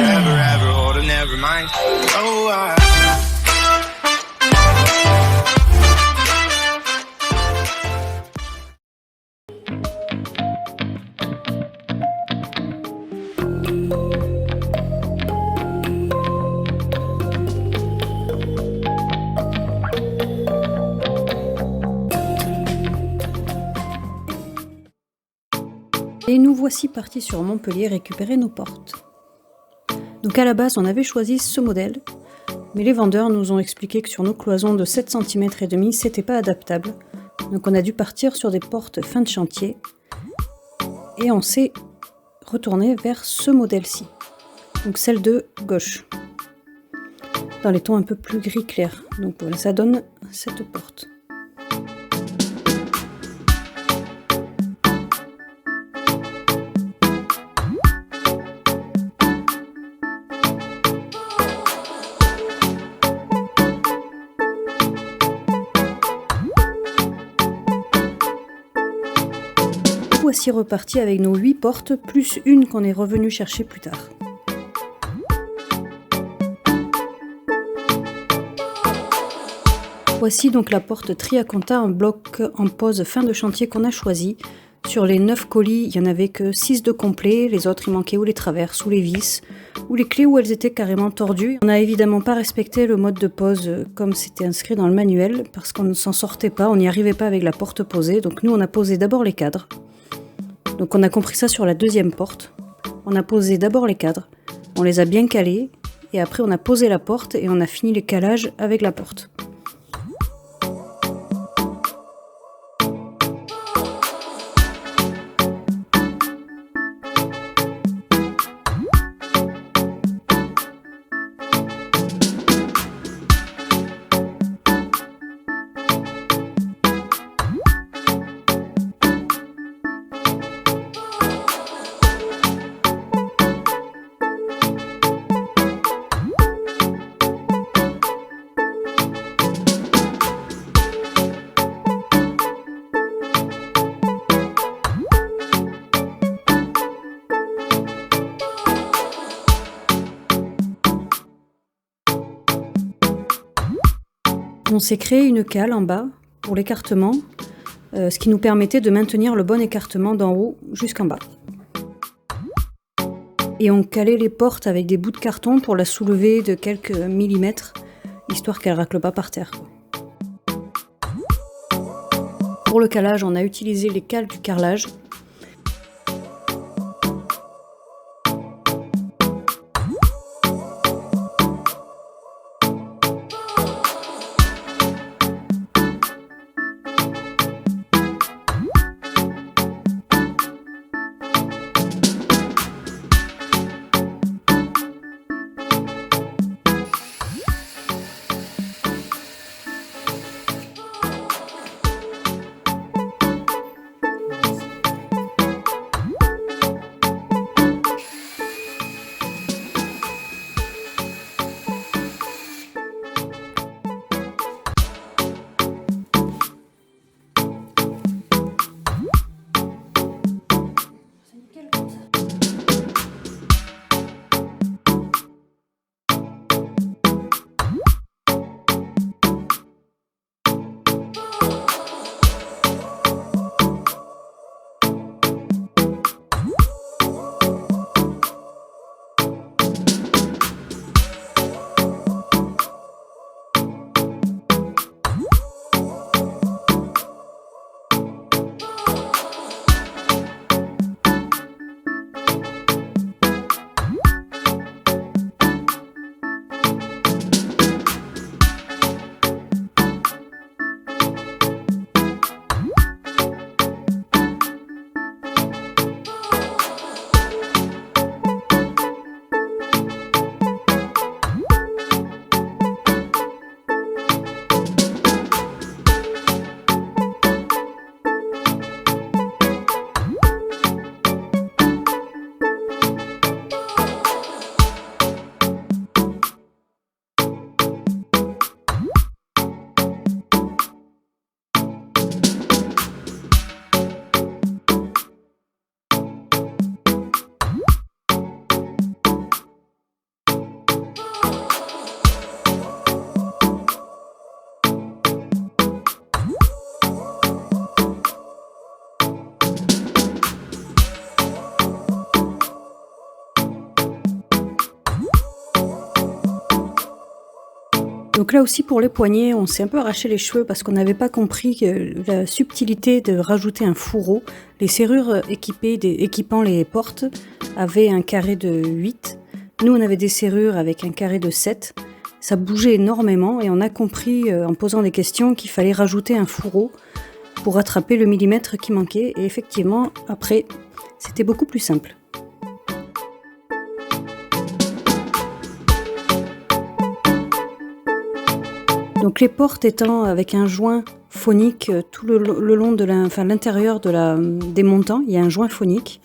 Ever, ever hold a never mind. Oh, Et nous voici partis sur Montpellier récupérer nos portes. Donc à la base, on avait choisi ce modèle, mais les vendeurs nous ont expliqué que sur nos cloisons de 7 cm et demi, c'était pas adaptable. Donc on a dû partir sur des portes fin de chantier et on s'est retourné vers ce modèle-ci. Donc celle de gauche, dans les tons un peu plus gris clair. Donc voilà, ça donne cette porte. Voici reparti avec nos 8 portes, plus une qu'on est revenu chercher plus tard. Voici donc la porte Triaconta en bloc en pose fin de chantier qu'on a choisi. Sur les 9 colis, il n'y en avait que 6 de complets, les autres il manquait ou les traverses, ou les vis, ou les clés où elles étaient carrément tordues. On n'a évidemment pas respecté le mode de pose comme c'était inscrit dans le manuel, parce qu'on ne s'en sortait pas, on n'y arrivait pas avec la porte posée, donc nous on a posé d'abord les cadres. Donc on a compris ça sur la deuxième porte. On a posé d'abord les cadres, on les a bien calés, et après on a posé la porte et on a fini le calage avec la porte. On s'est créé une cale en bas pour l'écartement, ce qui nous permettait de maintenir le bon écartement d'en haut jusqu'en bas. Et on calait les portes avec des bouts de carton pour la soulever de quelques millimètres, histoire qu'elle racle pas par terre. Pour le calage, on a utilisé les cales du carrelage. Donc là aussi pour les poignées, on s'est un peu arraché les cheveux parce qu'on n'avait pas compris la subtilité de rajouter un fourreau. Les serrures équipant les portes avaient un carré de 8. Nous, on avait des serrures avec un carré de 7. Ça bougeait énormément et on a compris en posant des questions qu'il fallait rajouter un fourreau pour rattraper le millimètre qui manquait. Et effectivement, après, c'était beaucoup plus simple. Donc les portes étant avec un joint phonique tout le long de l'intérieur des montants, il y a un joint phonique.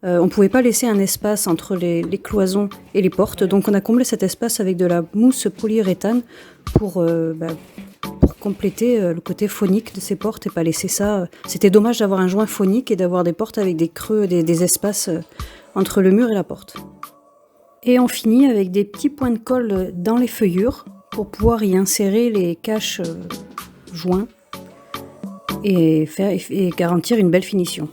On ne pouvait pas laisser un espace entre les cloisons et les portes, donc on a comblé cet espace avec de la mousse polyuréthane pour compléter le côté phonique de ces portes et pas laisser ça. C'était dommage d'avoir un joint phonique et d'avoir des portes avec des creux, des espaces entre le mur et la porte. Et on finit avec des petits points de colle dans les feuillures pour pouvoir y insérer les caches joints et garantir une belle finition.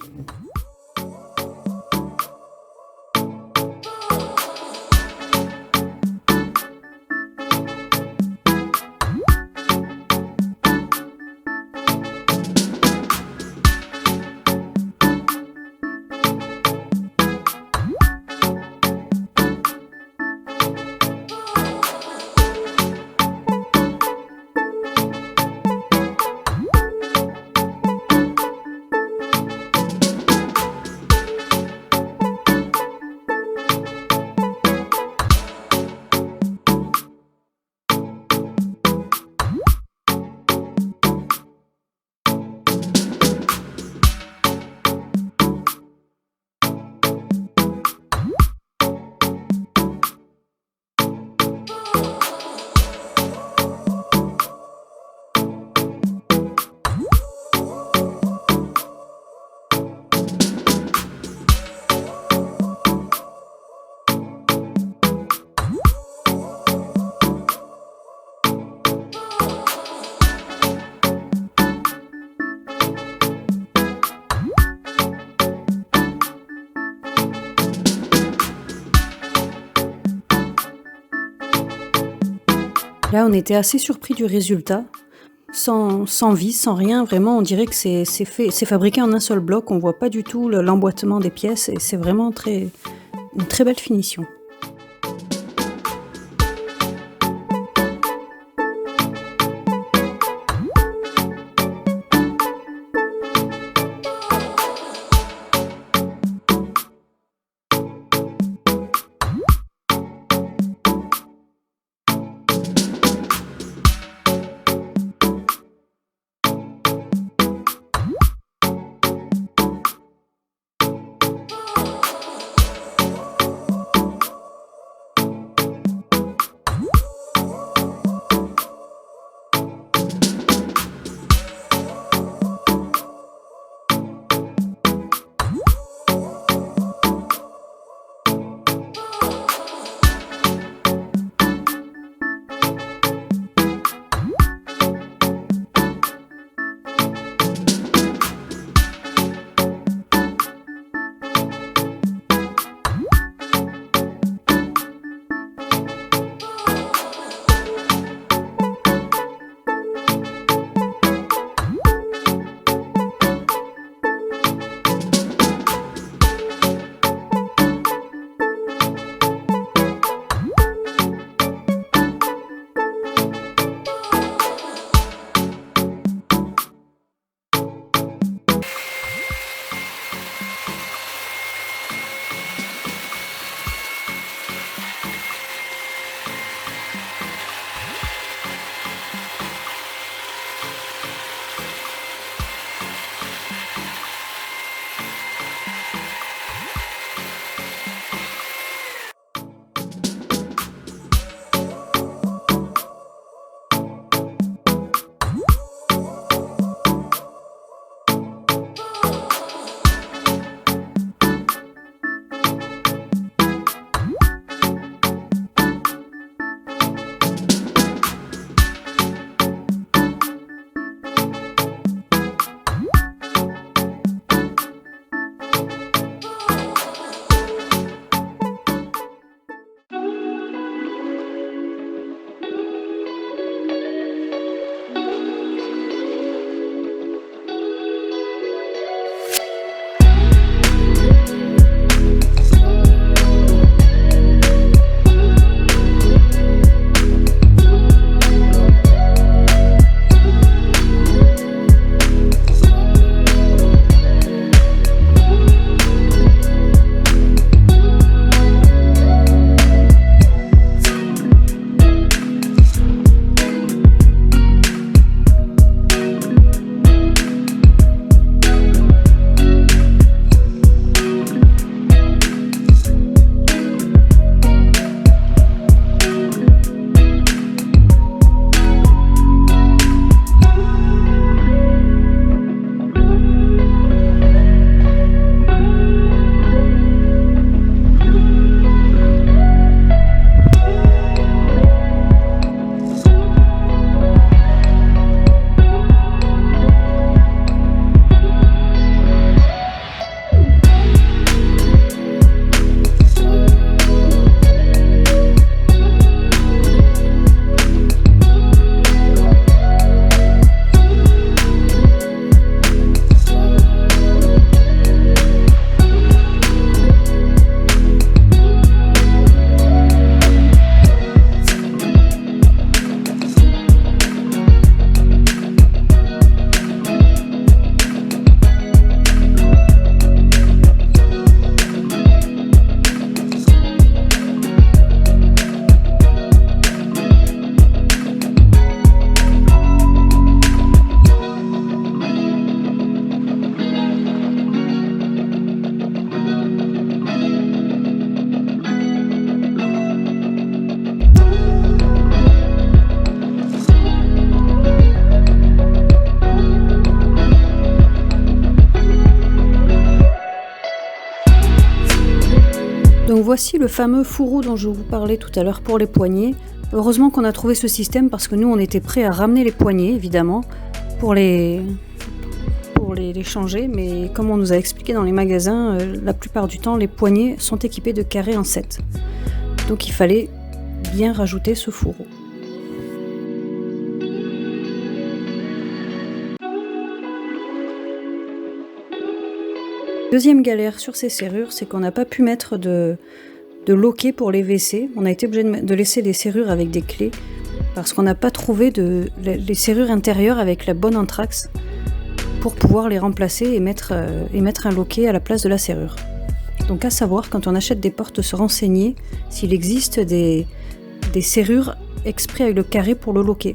Là, on était assez surpris du résultat. Sans vis, sans rien, vraiment, on dirait que c'est fabriqué en un seul bloc. On voit pas du tout l'emboîtement des pièces et c'est vraiment une très belle finition. voici le fameux fourreau dont je vous parlais tout à l'heure pour les poignées. Heureusement qu'on a trouvé ce système parce que nous on était prêts à ramener les poignées évidemment pour les changer, mais comme on nous a expliqué dans les magasins, la plupart du temps les poignées sont équipées de carrés en 7. Donc il fallait bien rajouter ce fourreau. Deuxième galère sur ces serrures, c'est qu'on n'a pas pu mettre de loquet pour les WC. On a été obligé de laisser des serrures avec des clés parce qu'on n'a pas trouvé les serrures intérieures avec la bonne anthrax pour pouvoir les remplacer et mettre un loquet à la place de la serrure. Donc à savoir, quand on achète des portes, se renseigner s'il existe des serrures exprès avec le carré pour le loquet.